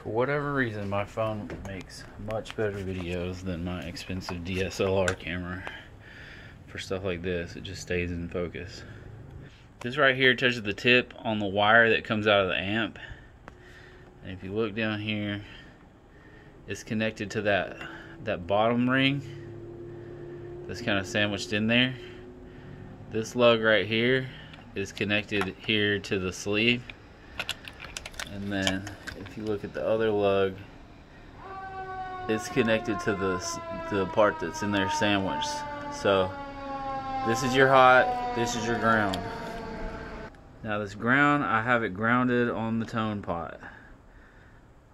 For whatever reason, my phone makes much better videos than my expensive DSLR camera. For stuff like this, it just stays in focus. This right here touches the tip on the wire that comes out of the amp. And if you look down here, it's connected to that bottom ring that's kind of sandwiched in there. This lug right here is connected here to the sleeve. And then if you look at the other lug, it's connected to the part that's in there sandwiched. So this is your hot, this is your ground. Now this ground, I have it grounded on the tone pot.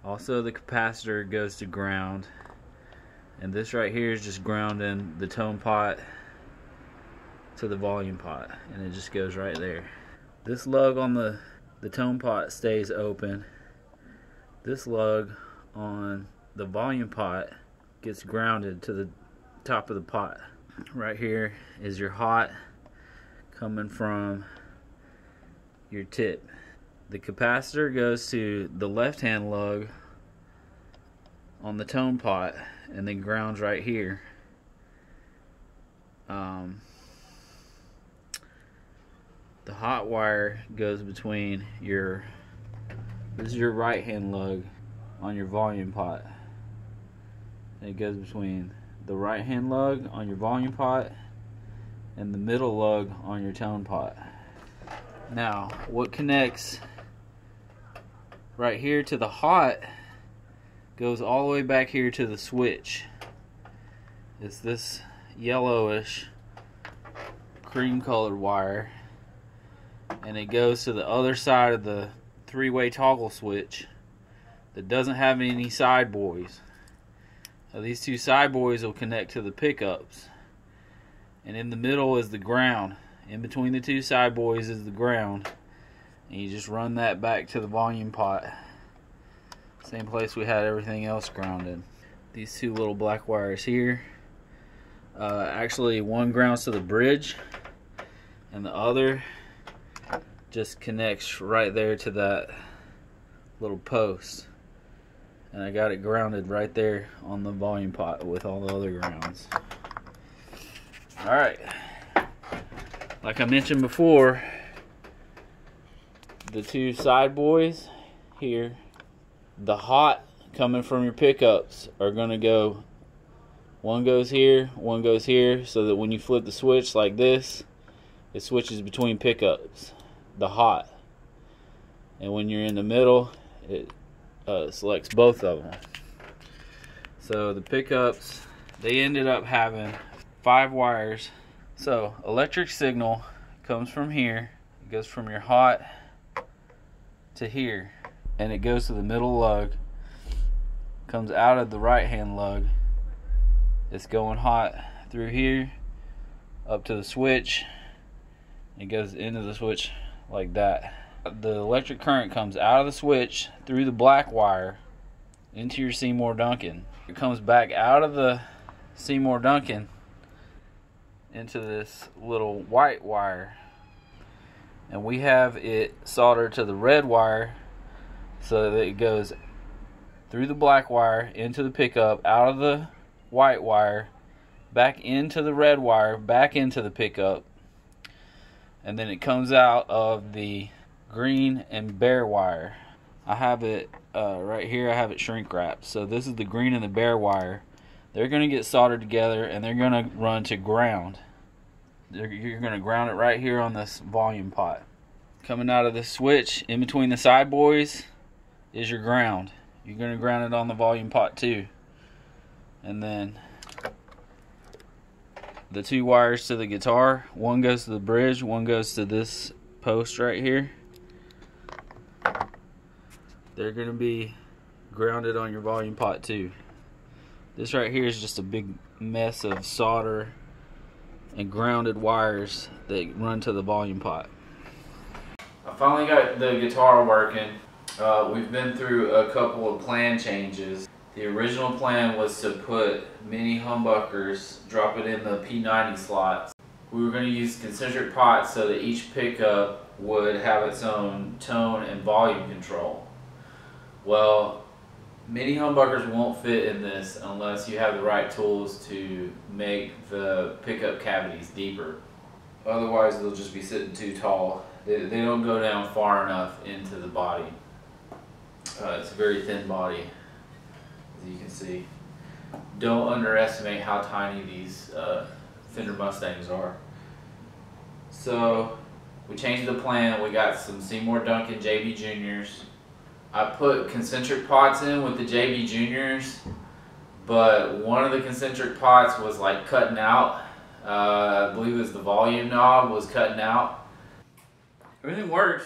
Also the capacitor goes to ground. And this right here is just grounding the tone pot to the volume pot. And it just goes right there. This lug on the tone pot stays open. This lug on the volume pot gets grounded to the top of the pot. Right here is your hot coming from your tip. The capacitor goes to the left hand lug on the tone pot and then grounds right here. The hot wire goes between this is your right hand lug on your volume pot. And it goes between the right hand lug on your volume pot and the middle lug on your tone pot. Now, what connects right here to the hot goes all the way back here to the switch. It's this yellowish cream colored wire, and it goes to the other side of the three-way toggle switch that doesn't have any side buoys. Now, these two side buoys will connect to the pickups, and in the middle is the ground. In between the two side buoys is the ground, and you just run that back to the volume pot. Same place we had everything else grounded. These two little black wires here, actually one grounds to the bridge and the other just connects right there to that little post. And I got it grounded right there on the volume pot with all the other grounds. Alright, like I mentioned before, the two side buoys here, the hot coming from your pickups are going to go, one goes here, one goes here, so that when you flip the switch like this, it switches between pickups, the hot. And when you're in the middle, it selects both of them. So the pickups, they ended up having 5 wires. So electric signal comes from here, it goes from your hot to here, and it goes to the middle lug, comes out of the right hand lug, it's going hot through here up to the switch, it goes into the switch like that. The electric current comes out of the switch through the black wire into your Seymour Duncan. It comes back out of the Seymour Duncan into this little white wire, and we have it soldered to the red wire so that it goes through the black wire into the pickup, out of the white wire, back into the red wire, back into the pickup, and then it comes out of the green and bare wire. I have it right here, I have it shrink wrapped. So this is the green and the bare wire. They're going to get soldered together and they're going to run to ground. You're going to ground it right here on this volume pot. Coming out of the switch in between the side buoys is your ground. You're going to ground it on the volume pot too. And then the 2 wires to the guitar, one goes to the bridge, one goes to this post right here. They're going to be grounded on your volume pot too. This right here is just a big mess of solder and grounded wires that run to the volume pot. I finally got the guitar working. We've been through a couple of plan changes. The original plan was to put mini humbuckers, drop it in the P90 slots. We were going to use concentric pots so that each pickup would have its own tone and volume control. Well, Many humbuckers won't fit in this unless you have the right tools to make the pickup cavities deeper. Otherwise they'll just be sitting too tall. They don't go down far enough into the body. It's a very thin body, as you can see. Don't underestimate how tiny these Fender Mustangs are. So we changed the plan. We got some Seymour Duncan JB Juniors. I put concentric pots in with the JB Juniors, but one of the concentric pots was like cutting out. I believe it was the volume knob was cutting out. Everything works.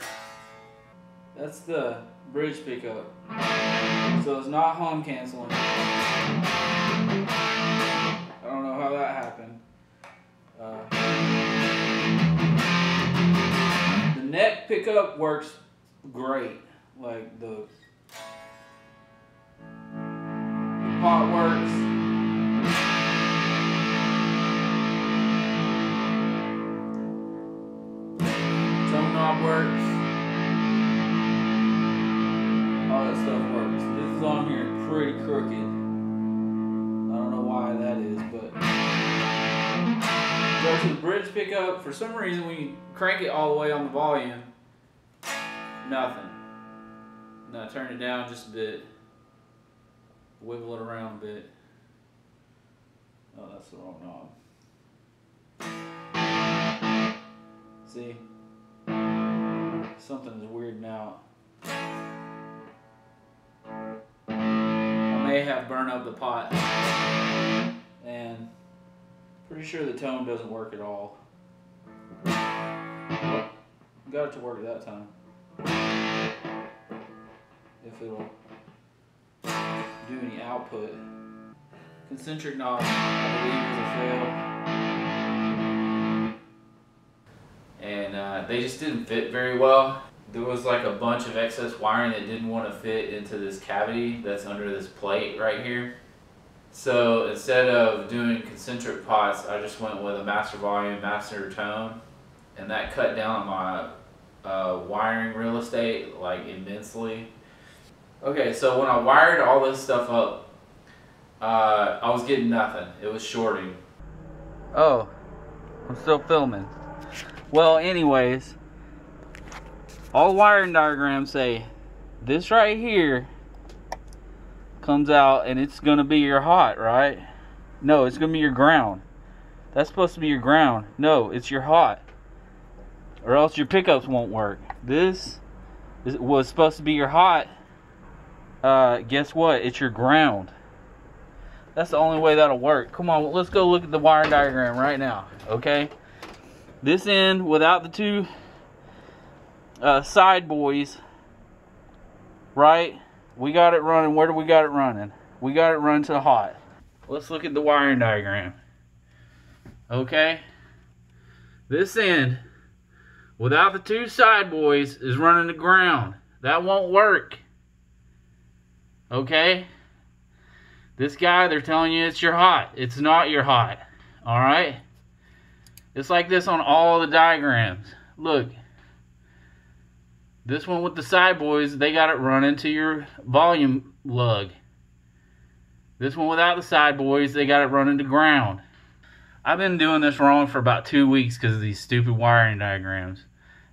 That's the bridge pickup. So it's not hum canceling. I don't know how that happened. The neck pickup works great. Like the pot works. Tone knob works. All that stuff works. This is on here pretty crooked. I don't know why that is, but go to the bridge pickup. For some reason, when you crank it all the way on the volume, nothing. Now turn it down just a bit. Wiggle it around a bit. Oh, that's the wrong knob. See? Something is weirding out. I may have burned up the pot. And pretty sure the tone doesn't work at all. Got it to work that time. If it'll do any output. Concentric knob, I believe, is a fail. And they just didn't fit very well. There was like a bunch of excess wiring that didn't want to fit into this cavity that's under this plate right here. So instead of doing concentric pots, I just went with a master volume, master tone, and that cut down on my wiring real estate like immensely. Okay, so when I wired all this stuff up, I was getting nothing. It was shorting. Oh, I'm still filming. Well, anyways, all wiring diagrams say this right here comes out and it's going to be your hot, right? No, it's going to be your ground. That's supposed to be your ground. No, it's your hot. Or else your pickups won't work. This was supposed to be your hot. Guess what? It's your ground. That's the only way that'll work. Come on, let's go look at the wiring diagram right now, okay? This end, without the two side boys, right? We got it running. Where do we got it running? We got it running to the hot. Let's look at the wiring diagram. Okay? This end, without the two side boys, is running to ground. That won't work. Okay? This guy, they're telling you it's your hot. It's not your hot. Alright? It's like this on all the diagrams. Look. This one with the side boys, they got it running to your volume lug. This one without the side boys, they got it running to ground. I've been doing this wrong for about 2 weeks because of these stupid wiring diagrams.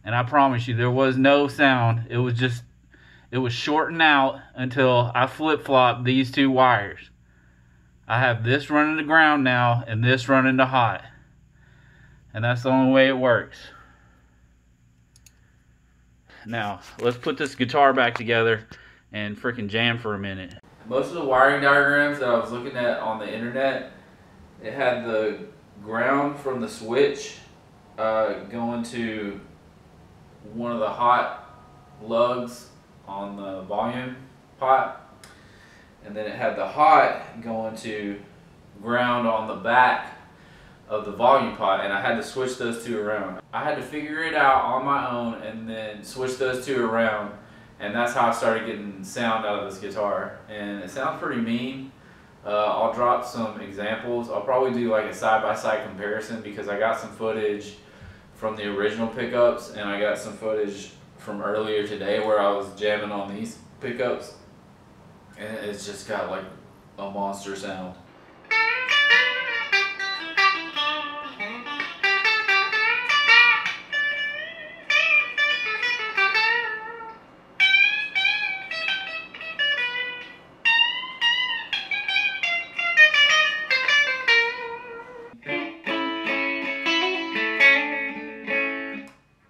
And I promise you, there was no sound. It was shorting out until I flip-flopped these two wires. I have this running to ground now and this running to hot. And that's the only way it works. Now, let's put this guitar back together and freaking jam for a minute. Most of the wiring diagrams that I was looking at on the internet, it had the ground from the switch going to one of the hot lugs on the volume pot, and then it had the hot going to ground on the back of the volume pot, and I had to switch those two around. I had to figure it out on my own and then switch those two around, and that's how I started getting sound out of this guitar. And it sounds pretty mean. I'll drop some examples. I'll probably do like a side-by-side comparison because I got some footage from the original pickups and I got some footage from earlier today where I was jamming on these pickups. And it's just got like a monster sound.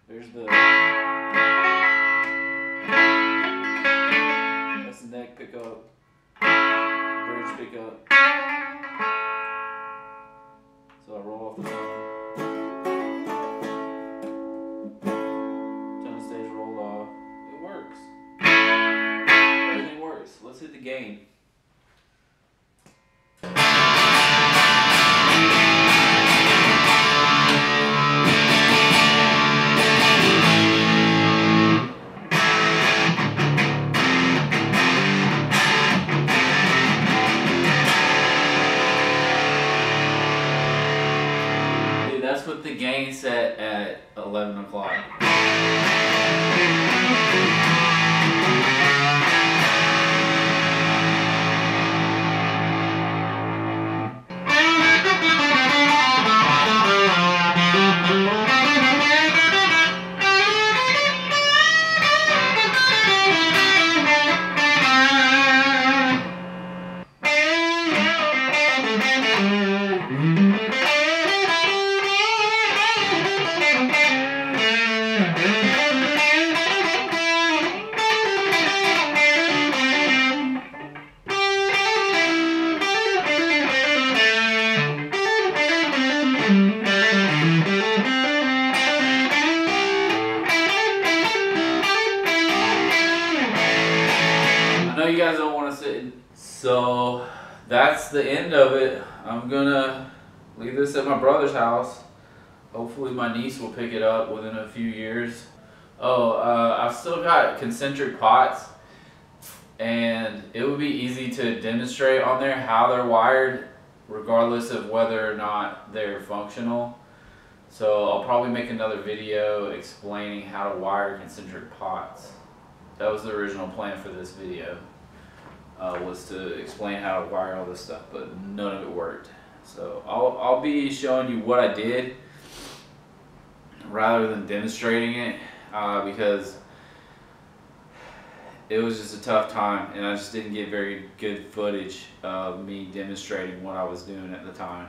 There's that's the neck pickup, bridge pickup. So I roll off the tone stage rolled off. It works. Everything works. Let's hit the gain. That's what the gain set at 11 o'clock. I know you guys don't want to sit, so that's the end of it. I'm gonna leave this at my brother's house. Hopefully my niece will pick it up within a few years. Oh, I've still got concentric pots, and it would be easy to demonstrate on there how they're wired regardless of whether or not they're functional. So I'll probably make another video explaining how to wire concentric pots. That was the original plan for this video, was to explain how to wire all this stuff, but none of it worked. So I'll be showing you what I did rather than demonstrating it, because it was just a tough time and I just didn't get very good footage of me demonstrating what I was doing at the time.